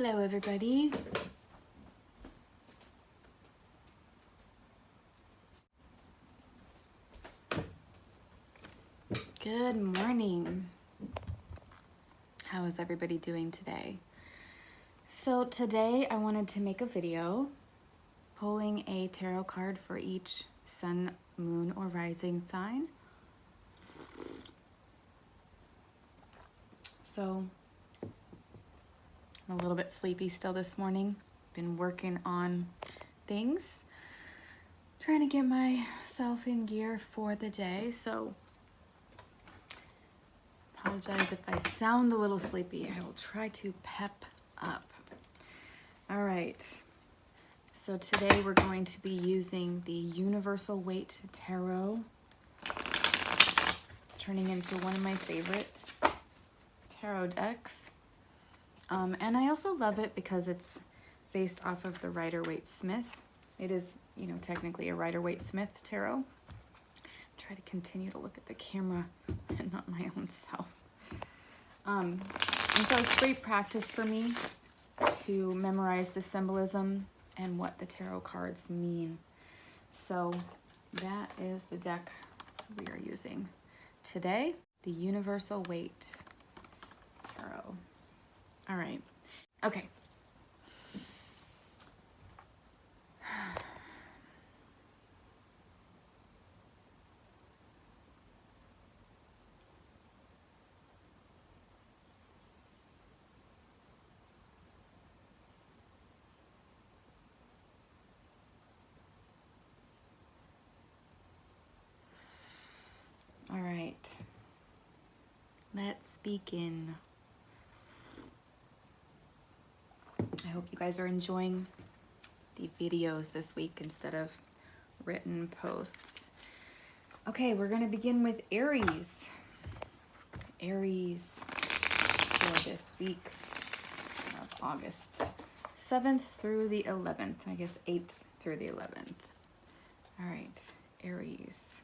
Hello, everybody. Good morning. How is everybody doing today? So today I wanted to make a video pulling a tarot card for each sun, moon, or rising sign. So I'm a little bit sleepy still this morning. Been working on things, trying to get myself in gear for the day. So apologize if I sound a little sleepy. I will try to pep up. All right. So today we're going to be using the Universal Weight Tarot. It's turning into one of my favorite tarot decks. And I also love it because it's based off of the Rider-Waite-Smith. It is, technically a Rider-Waite-Smith tarot. Try to continue to look at the camera and not my own self. And so it's great practice for me to memorize the symbolism and what the tarot cards mean. So that is the deck we are using today, the Universal Weight Tarot. All right. Okay. All right. Let's begin. I hope you guys are enjoying the videos this week instead of written posts. Okay, we're going to begin with Aries. Aries for this week of August 7th through the 11th. I guess 8th through the 11th. All right, Aries.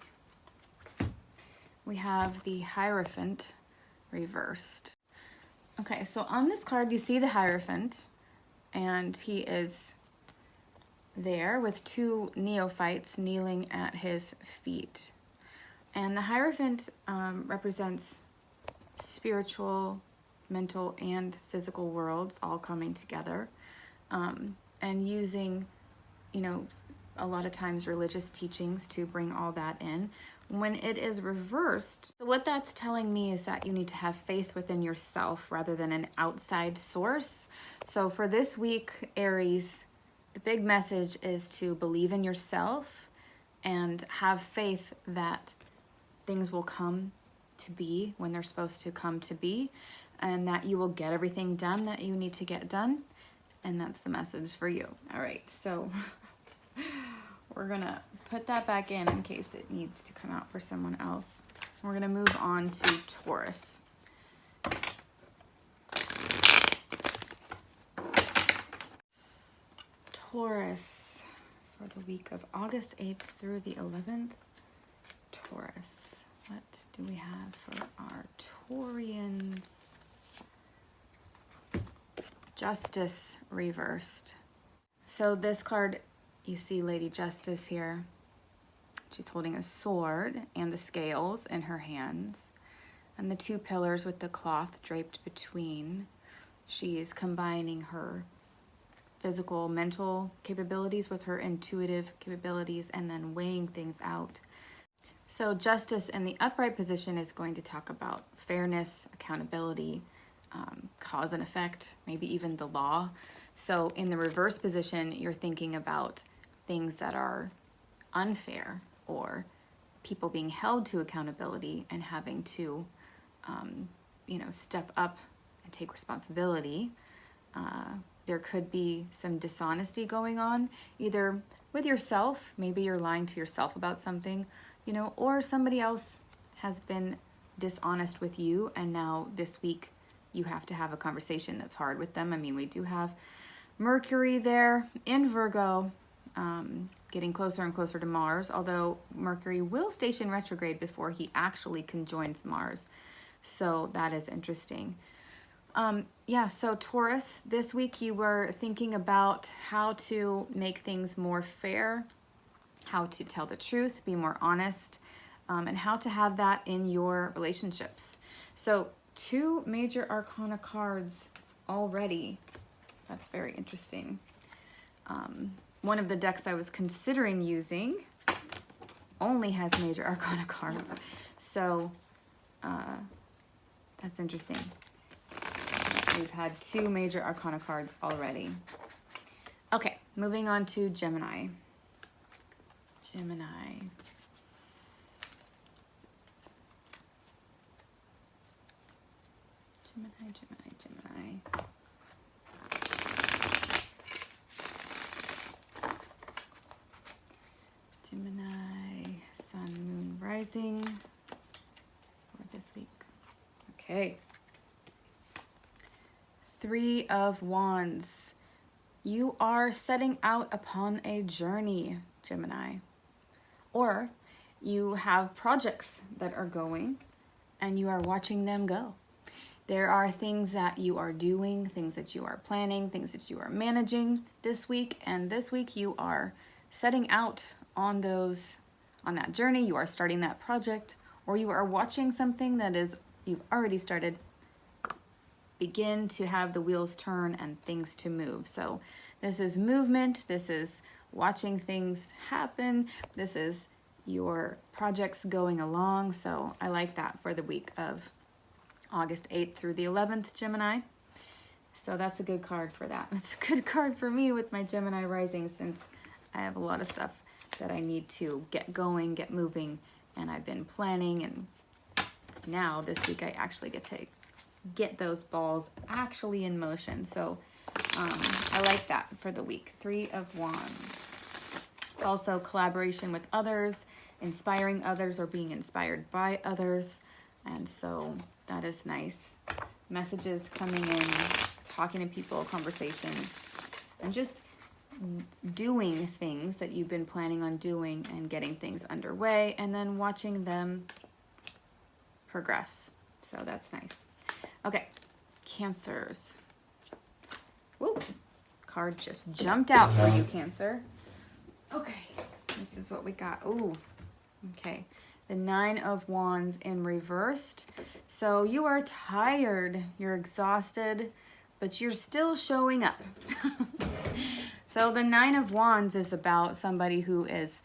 We have the Hierophant reversed. Okay, so on this card you see the Hierophant, and he is there with two neophytes kneeling at his feet. And the Hierophant represents spiritual, mental, and physical worlds all coming together, and using, a lot of times religious teachings to bring all that in. When it is reversed, what that's telling me is that you need to have faith within yourself rather than an outside source. So for this week, Aries, the big message is to believe in yourself and have faith that things will come to be when they're supposed to come to be, and that you will get everything done that you need to get done. And that's the message for you. All right, so we're gonna put that back in case it needs to come out for someone else. We're gonna move on to Taurus. Taurus for the week of August 8th through the 11th. Taurus, what do we have for our Taurians? Justice reversed. So this card, you see Lady Justice here. She's holding a sword and the scales in her hands, and the two pillars with the cloth draped between. She is combining her physical, mental capabilities with her intuitive capabilities and then weighing things out. So Justice in the upright position is going to talk about fairness, accountability, cause and effect, maybe even the law. So in the reverse position, you're thinking about things that are unfair, or people being held to accountability and having to, step up and take responsibility. There could be some dishonesty going on, either with yourself, maybe you're lying to yourself about something, or somebody else has been dishonest with you, and now this week you have to have a conversation that's hard with them. I mean, we do have Mercury there in Virgo, getting closer and closer to Mars, although Mercury will station retrograde before he actually conjoins Mars. So that is interesting. Yeah, so Taurus, this week you were thinking about how to make things more fair, how to tell the truth, be more honest, and how to have that in your relationships. So 2 major arcana cards already. That's very interesting. One of the decks I was considering using only has major arcana cards. So that's interesting. We've had 2 major arcana cards already. Okay, moving on to Gemini. Gemini. Gemini, Sun, Moon, Rising for this week. Okay. 3 of Wands. You are setting out upon a journey, Gemini. Or you have projects that are going and you are watching them go. There are things that you are doing, things that you are planning, things that you are managing this week. And this week you are setting out on that journey. You are starting that project, or you are watching something that you've already started begin to have the wheels turn and things to move. So this is movement. This is watching things happen. This is your projects going along. So I like that for the week of August 8th through the 11th, Gemini. So that's a good card for that. It's a good card for me with my Gemini rising, since I have a lot of stuff that I need to get going, get moving, and I've been planning, and now this week I actually get to get those balls actually in motion. So I like that for the week. 3 of Wands. It's also collaboration with others, inspiring others, or being inspired by others. And so that is nice. Messages coming in, talking to people, conversations, and just doing things that you've been planning on doing and getting things underway, and then watching them progress. So that's nice. Okay, Cancers. Woo, card just jumped out for you, Cancer. Okay, this is what we got. Ooh, okay. The 9 of Wands in reversed. So you are tired, you're exhausted, but you're still showing up. So the 9 of Wands is about somebody who is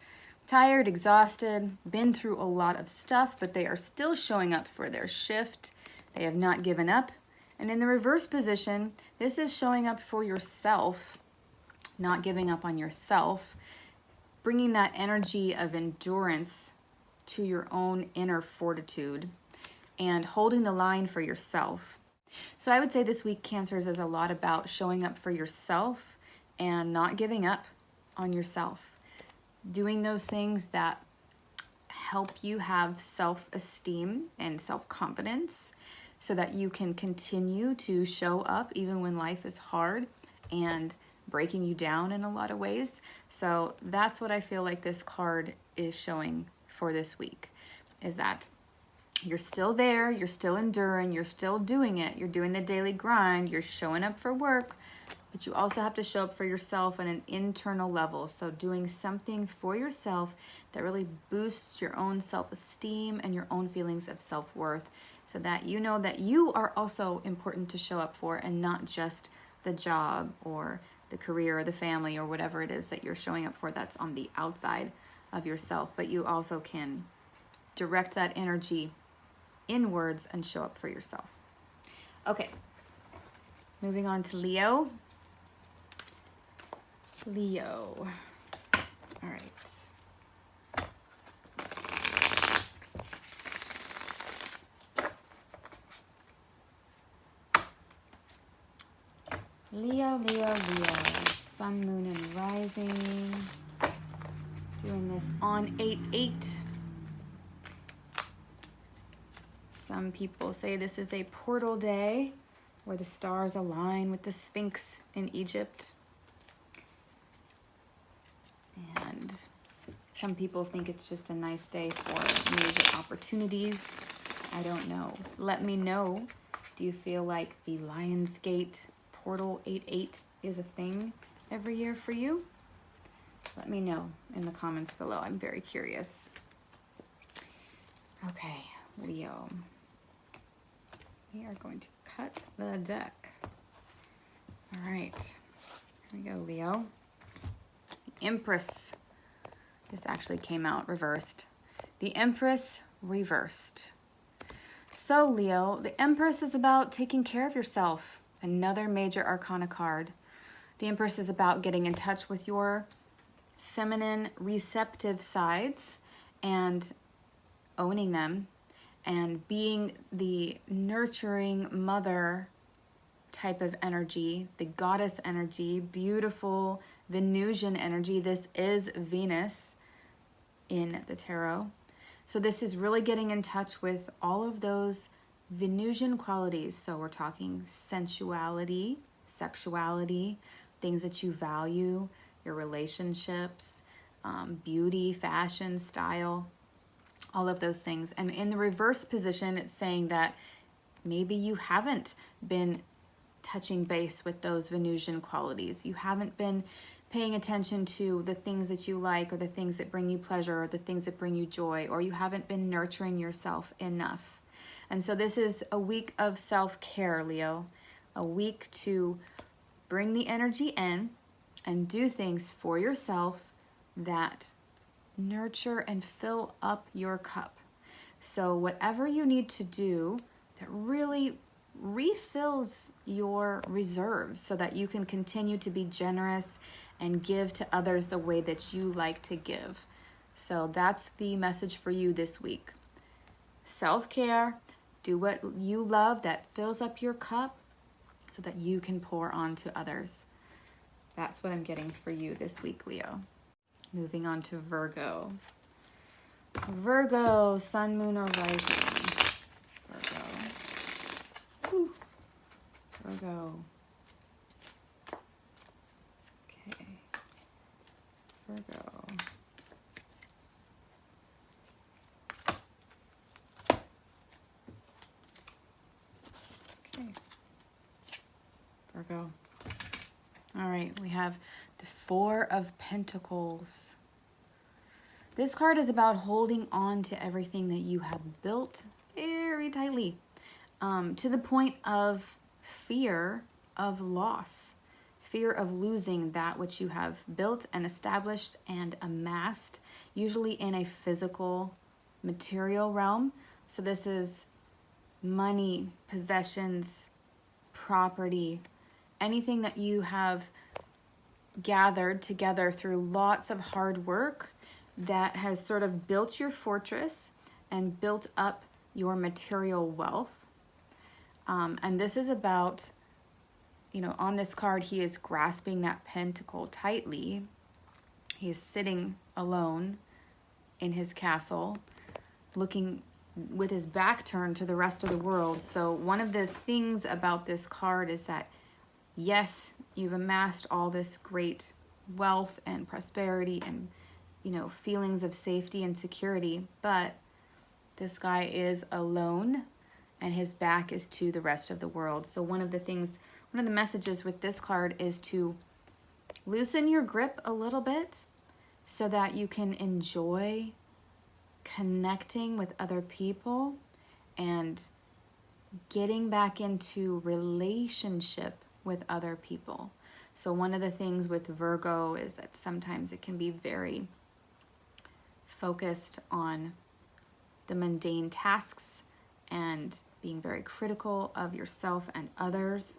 tired, exhausted, been through a lot of stuff, but they are still showing up for their shift. They have not given up. And in the reverse position, this is showing up for yourself, not giving up on yourself, bringing that energy of endurance to your own inner fortitude and holding the line for yourself. So I would say this week, Cancers, is a lot about showing up for yourself and not giving up on yourself. Doing those things that help you have self-esteem and self-confidence so that you can continue to show up even when life is hard and breaking you down in a lot of ways. So that's what I feel like this card is showing for this week, is that you're still there, you're still enduring, you're still doing it, you're doing the daily grind, you're showing up for work, but you also have to show up for yourself on an internal level. So doing something for yourself that really boosts your own self-esteem and your own feelings of self-worth, so that you know that you are also important to show up for, and not just the job or the career or the family or whatever it is that you're showing up for that's on the outside of yourself, but you also can direct that energy inwards and show up for yourself. Okay, moving on to Leo. Leo. All right. Leo, Leo, Leo. Sun, Moon, and Rising. Doing this on 8/8. Some people say this is a portal day where the stars align with the Sphinx in Egypt. And some people think it's just a nice day for major opportunities. I don't know. Let me know. Do you feel like the Lionsgate Portal 88 is a thing every year for you? Let me know in the comments below. I'm very curious. Okay, Leo. We are going to cut the deck. All right, here we go, Leo. The Empress. This actually came out reversed. The Empress reversed. So Leo, the Empress is about taking care of yourself. Another major arcana card. The Empress is about getting in touch with your feminine receptive sides and owning them and being the nurturing mother type of energy, the goddess energy, beautiful Venusian energy. This is Venus in the tarot. So this is really getting in touch with all of those Venusian qualities. So we're talking sensuality, sexuality, things that you value, your relationships, beauty, fashion, style, all of those things. And in the reverse position, it's saying that maybe you haven't been touching base with those Venusian qualities. You haven't been paying attention to the things that you like, or the things that bring you pleasure, or the things that bring you joy, or you haven't been nurturing yourself enough. And so this is a week of self-care, Leo, a week to bring the energy in and do things for yourself that nurture and fill up your cup. So whatever you need to do that really refills your reserves so that you can continue to be generous and give to others the way that you like to give. So that's the message for you this week. Self-care, do what you love that fills up your cup so that you can pour on to others. That's what I'm getting for you this week, Leo. Moving on to Virgo. Virgo, sun, moon, or rising. Virgo. Whew. Virgo. Okay. Virgo. Okay. Virgo. All right, we have the Four of Pentacles. This card is about holding on to everything that you have built very tightly, to the point of fear of loss, fear of losing that which you have built and established and amassed, usually in a physical, material realm. So this is money, possessions, property, anything that you have gathered together through lots of hard work that has sort of built your fortress and built up your material wealth. And this is about, you know, on this card, he is grasping that pentacle tightly. He is sitting alone in his castle, looking with his back turned to the rest of the world. So one of the things about this card is that, yes, you've amassed all this great wealth and prosperity and, you know, feelings of safety and security, but this guy is alone and his back is to the rest of the world. So one of the messages with this card is to loosen your grip a little bit so that you can enjoy connecting with other people and getting back into relationship with other people. So one of the things with Virgo is that sometimes it can be very focused on the mundane tasks and being very critical of yourself and others,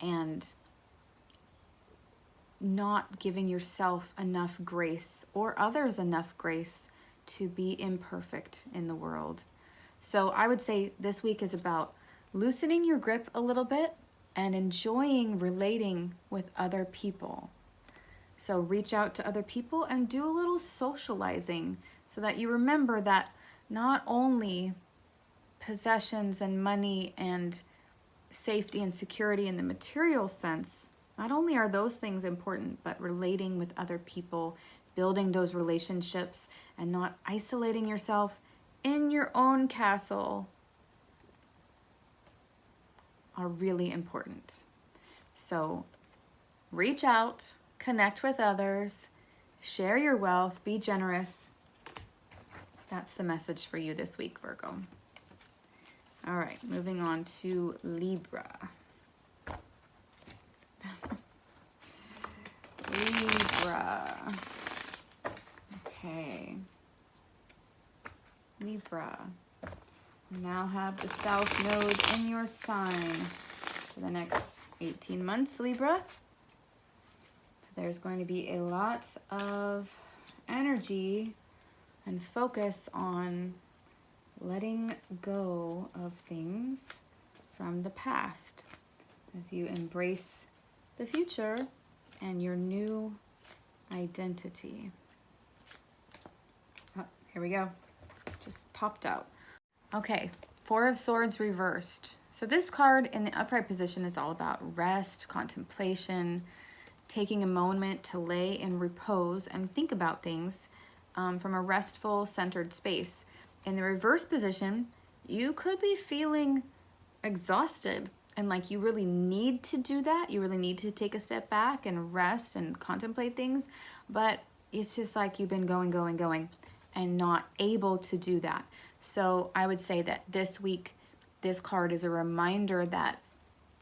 and not giving yourself enough grace or others enough grace to be imperfect in the world. So I would say this week is about loosening your grip a little bit and enjoying relating with other people. So reach out to other people and do a little socializing so that you remember that not only possessions and money and safety and security in the material sense, not only are those things important, but relating with other people, building those relationships, and not isolating yourself in your own castle, are really important. So reach out, connect with others, share your wealth, be generous. That's the message for you this week, Virgo. All right, moving on to Libra. Libra. Okay. Libra. You now have the South Node in your sign for the next 18 months, Libra. There's going to be a lot of energy and focus on letting go of things from the past as you embrace the future and your new identity. Oh, here we go. Just popped out. Okay, Four of Swords reversed. So this card in the upright position is all about rest, contemplation, taking a moment to lay in repose and think about things from a restful, centered space. In the reverse position, you could be feeling exhausted and like you really need to do that. You really need to take a step back and rest and contemplate things, but it's just like you've been going and not able to do that. So I would say that this week, this card is a reminder that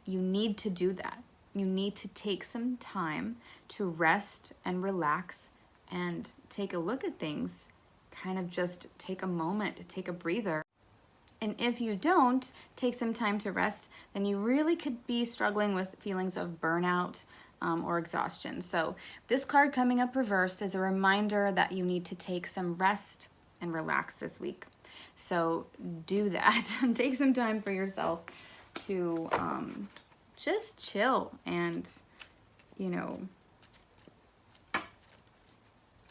you need to do that. You need to take some time to rest and relax and take a look at things, kind of just take a moment to take a breather. And if you don't take some time to rest, then you really could be struggling with feelings of burnout or exhaustion. So this card coming up reversed is a reminder that you need to take some rest and relax this week. So do that. Take some time for yourself to just chill and, you know,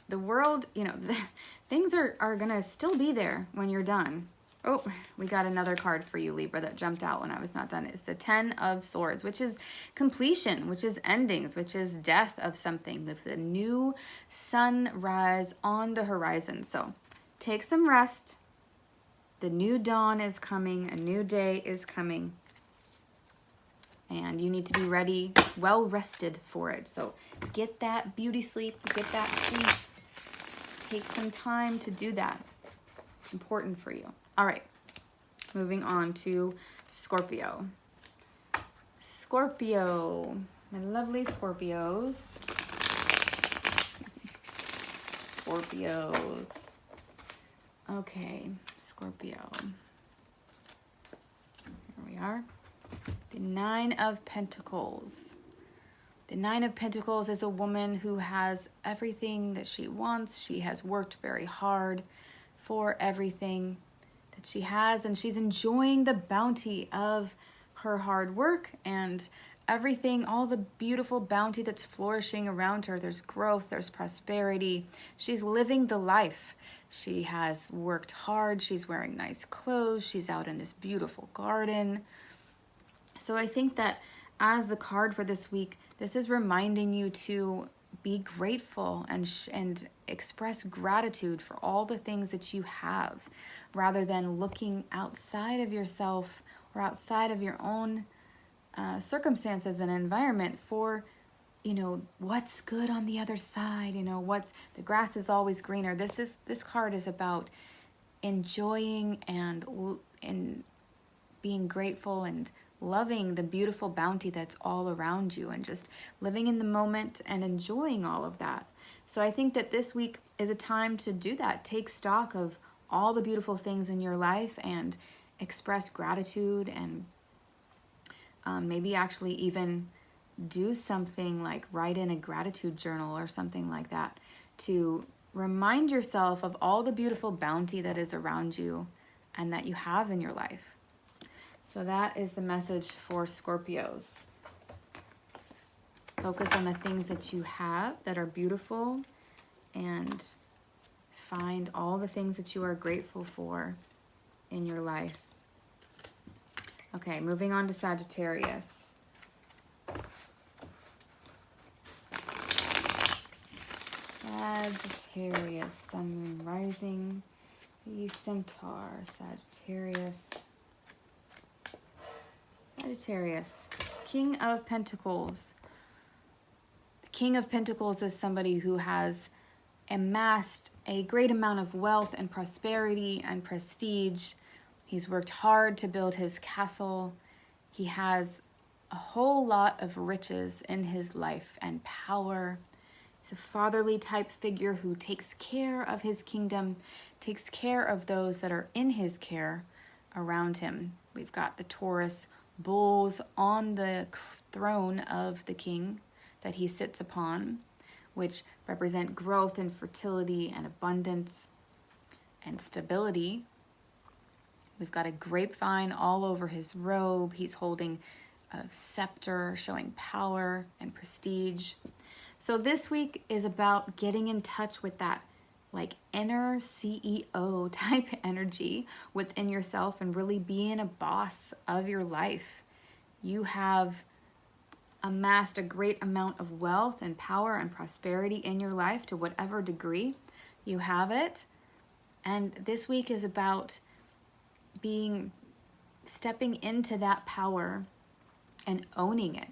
the world, you know, things are going to still be there when you're done. Oh, we got another card for you, Libra, that jumped out when I was not done. It's the Ten of Swords, which is completion, which is endings, which is death of something, with the new sunrise on the horizon. So take some rest. The new dawn is coming. A new day is coming. And you need to be ready, well rested for it. So get that beauty sleep, get that sleep. Take some time to do that. It's important for you. All right, moving on to Scorpio. Scorpio, my lovely Scorpios. Scorpios. Okay, Scorpio. Here we are. The Nine of Pentacles. The Nine of Pentacles is a woman who has everything that she wants. She has worked very hard for everything that she has, and she's enjoying the bounty of her hard work and everything, all the beautiful bounty that's flourishing around her. There's growth, there's prosperity. She's living the life. She has worked hard. She's wearing nice clothes. She's out in this beautiful garden. So I think that as the card for this week, this is reminding you to be grateful and express gratitude for all the things that you have, rather than looking outside of yourself or outside of your own circumstances and environment for, you know, what's good on the other side. You know, what's the grass is always greener. This card is about enjoying and being grateful and loving the beautiful bounty that's all around you, and just living in the moment and enjoying all of that. So I think that this week is a time to do that. Take stock of all the beautiful things in your life and express gratitude, and maybe actually even do something like write in a gratitude journal or something like that to remind yourself of all the beautiful bounty that is around you and that you have in your life. So that is the message for Scorpios. Focus on the things that you have that are beautiful and find all the things that you are grateful for in your life. Okay, moving on to Sagittarius. Sagittarius, Sun, Moon, Rising, the Centaur, Sagittarius. Sagittarius, King of Pentacles. The King of Pentacles is somebody who has amassed a great amount of wealth and prosperity and prestige. He's worked hard to build his castle. He has a whole lot of riches in his life and power. He's a fatherly type figure who takes care of his kingdom, takes care of those that are in his care around him. We've got the Taurus bulls on the throne of the king that he sits upon, which represent growth and fertility and abundance and stability. We've got a grapevine all over his robe. He's holding a scepter showing power and prestige. So this week is about getting in touch with that like inner CEO type energy within yourself and really being a boss of your life. You have amassed a great amount of wealth and power and prosperity in your life to whatever degree you have it. And this week is about stepping into that power and owning it.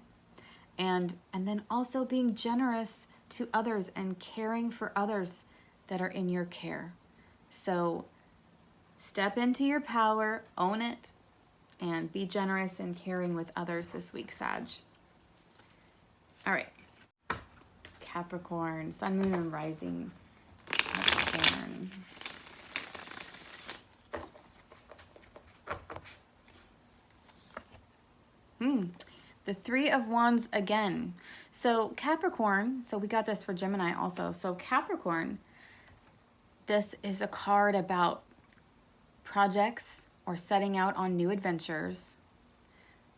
And then also being generous to others and caring for others that are in your care. So step into your power, own it, and be generous and caring with others this week, Sag. All right. Capricorn, Sun, Moon, and Rising. Capricorn. The Three of Wands again. So Capricorn, so we got this for Gemini also. So Capricorn, this is a card about projects or setting out on new adventures.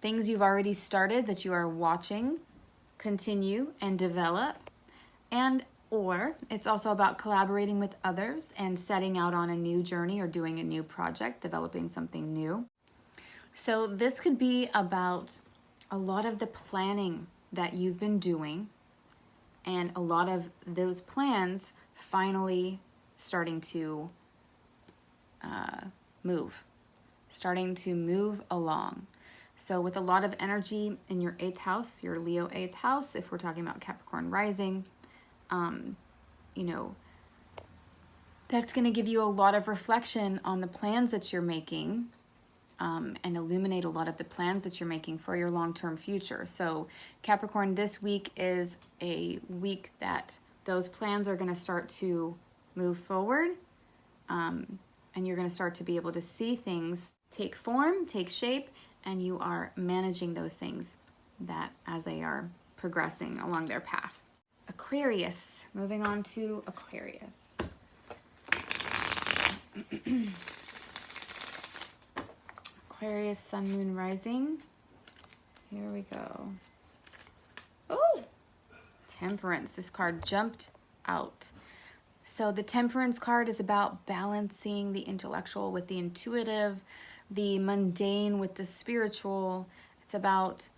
Things you've already started that you are watching continue and develop. Or it's also about collaborating with others and setting out on a new journey or doing a new project, developing something new. So this could be about a lot of the planning that you've been doing and a lot of those plans finally starting to move along. So with a lot of energy in your 8th house, your Leo 8th house, if we're talking about Capricorn rising, that's going to give you a lot of reflection on the plans that you're making, and illuminate a lot of the plans that you're making for your long-term future. So Capricorn, this week is a week that those plans are going to start to move forward, and you're going to start to be able to see things take form, take shape, and you are managing those things that as they are progressing along their path. Aquarius, moving on to Aquarius. Aquarius, Sun, Moon, Rising. Here we go. Oh, Temperance. This card jumped out. So the Temperance card is about balancing the intellectual with the intuitive, the mundane with the spiritual. It's about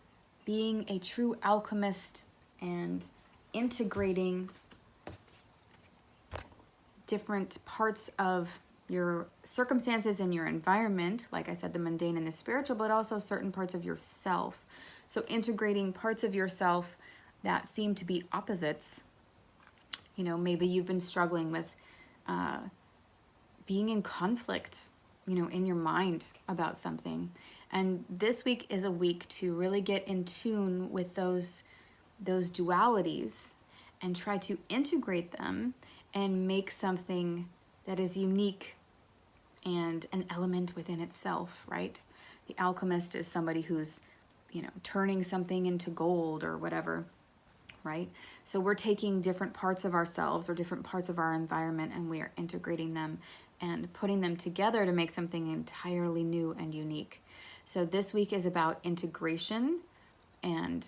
being a true alchemist and integrating different parts of your circumstances and your environment, like I said, the mundane and the spiritual, but also certain parts of yourself. So integrating parts of yourself that seem to be opposites. Maybe you've been struggling with being in conflict, in your mind about something. And this week is a week to really get in tune with those dualities and try to integrate them and make something that is unique and an element within itself, right? The alchemist is somebody who's, turning something into gold or whatever, right? So we're taking different parts of ourselves or different parts of our environment and we are integrating them and putting them together to make something entirely new and unique. So this week is about integration and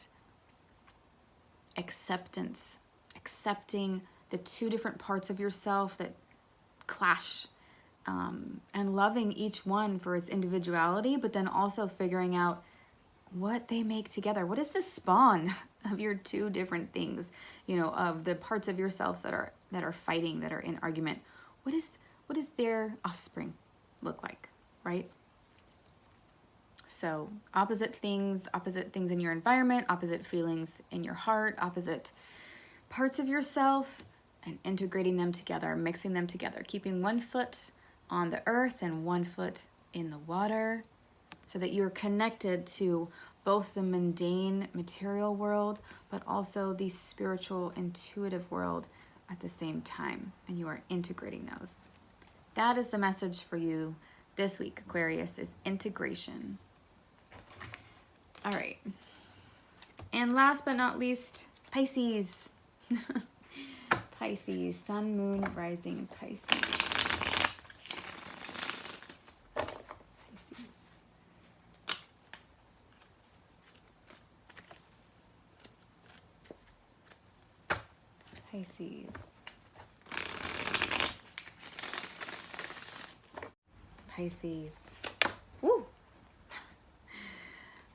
acceptance, accepting the two different parts of yourself that clash, and loving each one for its individuality, but then also figuring out what they make together. What is the spawn of your two different things, of the parts of yourselves that are fighting, that are in argument? What does their offspring look like, right? So opposite things in your environment, opposite feelings in your heart, opposite parts of yourself, and integrating them together, mixing them together, keeping one foot on the earth and one foot in the water, so that you're connected to both the mundane material world, but also the spiritual intuitive world at the same time, and you are integrating those. That is the message for you this week, Aquarius, is integration. All right. And last but not least, Pisces. Pisces, sun, moon, rising, Pisces. Pisces. Pisces. Woo!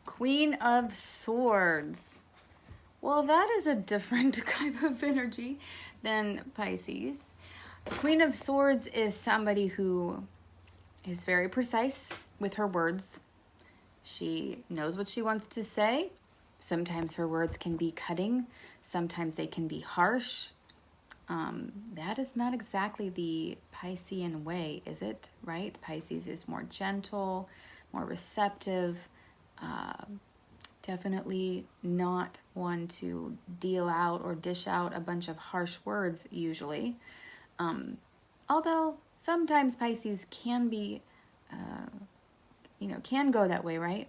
Queen of Swords. Well, that is a different type of energy than Pisces. Queen of Swords is somebody who is very precise with her words. She knows what she wants to say. Sometimes her words can be cutting. Sometimes they can be harsh. That is not exactly the Piscean way, is it? Right? Pisces is more gentle, more receptive, definitely not one to deal out or dish out a bunch of harsh words usually. Although sometimes Pisces can be, can go that way, right?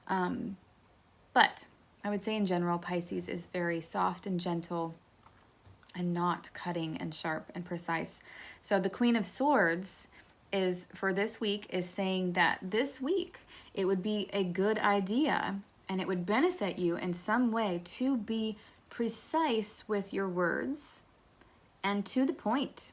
But I would say in general, Pisces is very soft and gentle and not cutting and sharp and precise. So the Queen of Swords is, for this week, is saying that this week it would be a good idea and it would benefit you in some way to be precise with your words and to the point.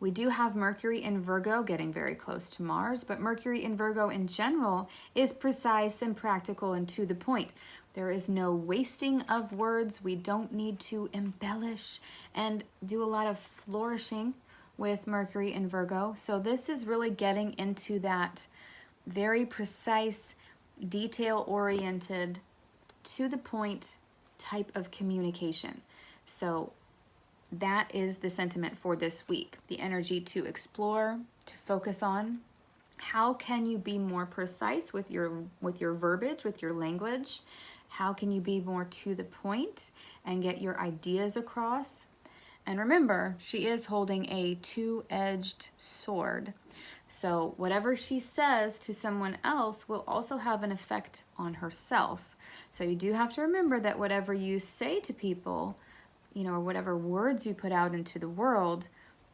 We do have Mercury in Virgo getting very close to Mars, but Mercury in Virgo in general is precise and practical and to the point. There is no wasting of words. We don't need to embellish and do a lot of flourishing with Mercury in Virgo. So this is really getting into that very precise, detail-oriented, to the point type of communication. So that is the sentiment for this week. The energy to explore, to focus on. How can you be more precise with your verbiage, with your language? How can you be more to the point and get your ideas across? And remember, she is holding a two-edged sword. So whatever she says to someone else will also have an effect on herself. So you do have to remember that whatever you say to people, or whatever words you put out into the world,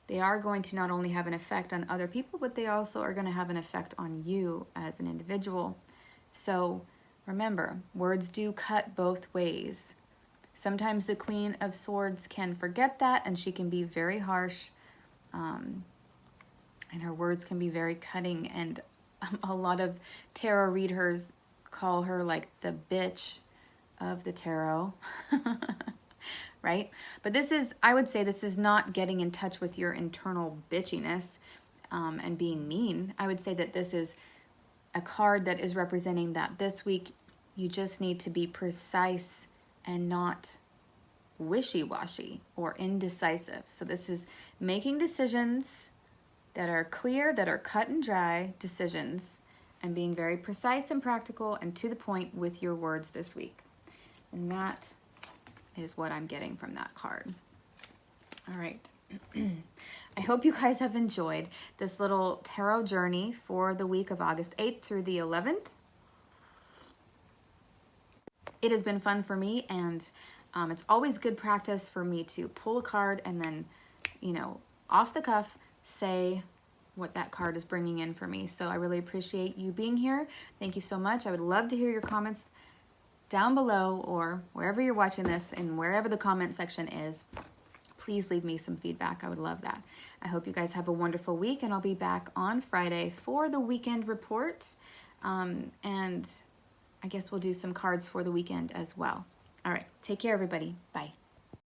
they are going to not only have an effect on other people, but they also are going to have an effect on you as an individual. So remember, words do cut both ways. Sometimes the Queen of Swords can forget that, and she can be very harsh, and her words can be very cutting, and a lot of tarot readers call her like the bitch of the tarot, right? But this is, I would say, this is not getting in touch with your internal bitchiness and being mean. I would say that this is a card that is representing that this week you just need to be precise and not wishy-washy or indecisive. So this is making decisions that are clear, that are cut and dry decisions, and being very precise and practical and to the point with your words this week. And that is what I'm getting from that card. All right. I hope you guys have enjoyed this little tarot journey for the week of August 8th through the 11th. It has been fun for me, and it's always good practice for me to pull a card and then, off the cuff, say what that card is bringing in for me. So I really appreciate you being here. Thank you so much. I would love to hear your comments down below or wherever you're watching this, and wherever the comment section is. Please leave me some feedback. I would love that. I hope you guys have a wonderful week, and I'll be back on Friday for the weekend report. And I guess we'll do some cards for the weekend as well. All right. Take care, everybody. Bye.